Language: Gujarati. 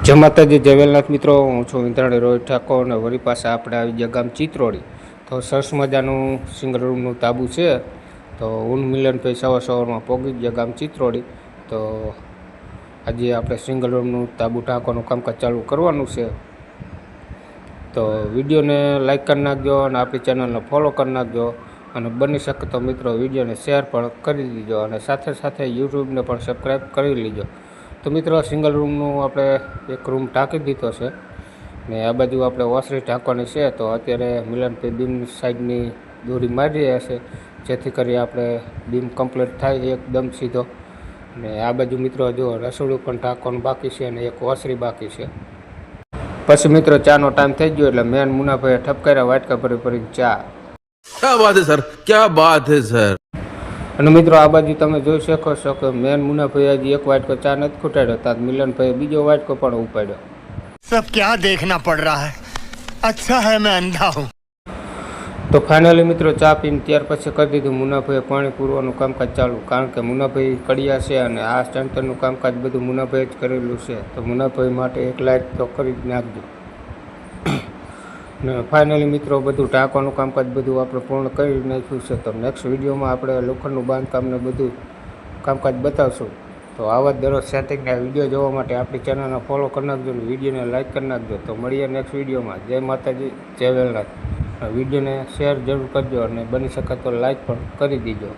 જય માતાજી, જય વેલનાથ મિત્રો. હું છું વિંધરાણી રોહિત ઠાકોર અને વળી પાસે આપણે આવી ગયા ગામ ચિત્રોડી. તો સરસ મજાનું સિંગલ રૂમનું તાબુ છે. તો ઊન મિલનભાઈ સવારમાં પહોંચી ગયા ગામ ચિત્રોડી. તો આજે આપણે સિંગલ રૂમનું તાબુ ટાંકવાનું કામકાજ ચાલુ કરવાનું છે. તો વિડીયોને લાઈક કરી નાખજો અને આપણી ચેનલને ફોલો કરી નાખજો. અને બની શકે તો મિત્રો વિડીયોને શેર પણ કરી દીજો અને સાથે સાથે યુટ્યુબને પણ સબસ્ક્રાઈબ કરી લીજો. તો મિત્રો સિંગલ રૂમનું આપણે એક રૂમ ટાંકી દીધો છે ને આ બાજુ આપણે ઓસરી ટાંકવાની છે. તો અત્યારે મિલનભાઈ બીમ સાઈડની દોરી મારી રહ્યા છે જેથી કરી આપણે બીમ કમ્પ્લીટ થાય એકદમ સીધો. ને આ બાજુ મિત્રો જો રસોડું પણ ટાંકવાનું બાકી છે અને એક ઓસરી બાકી છે. પછી મિત્રો ચાનો ટાઈમ થઈ ગયો એટલે મેન મુનાભાઈએ ઠપકાર્યા વાટકા ભરી ચા. क्या बात है सर, क्या बात है सર. અને મિત્રો આ બાજુ તમે જોઈ શકો છો કે મેન મુનાભાઈ હજી એક વાટકો ચા નથી ખૂટાડ્યો, ત્યાં મિલનભાઈ બીજો વાટકો પણ ઉપાડ્યો. सब क्या देखना पड़ रहा है, अच्छा है मैं अंधा हूँ. તો ફાઇનલી મિત્રો ચા પીને ત્યાર પછી કરી દીધું મુનાભાઈએ પાણી પૂરવાનું કામકાજ ચાલુ, કારણ કે મુનાભાઈ કડિયા છે અને આ સ્ટેન્ટરનું કામકાજ બધું મુનાભાઈ જ કરેલું છે. તો મુનાભાઈ માટે એક લાઇટ તો કરી જ નાખજો. ને ફાઇનલી મિત્રો બધું ટાંકવાનું કામકાજ બધું આપણે પૂર્ણ કરી નાખ્યું છે. તો નેક્સ્ટ વિડીયોમાં આપણે લોખંડનું બાંધકામને બધું કામકાજ બતાવશું. તો આવા જ દરરોજ સેટિંગના વિડીયો જોવા માટે આપણી ચેનલને ફોલો કરી નાખજો અને વિડીયોને લાઇક કરી નાખજો. તો મળીએ નેક્સ્ટ વિડીયોમાં. જય માતાજી, જય વેલનાથ. વિડીયોને શેર જરૂર કરજો અને બની શકે તો લાઇક પણ કરી દીજો.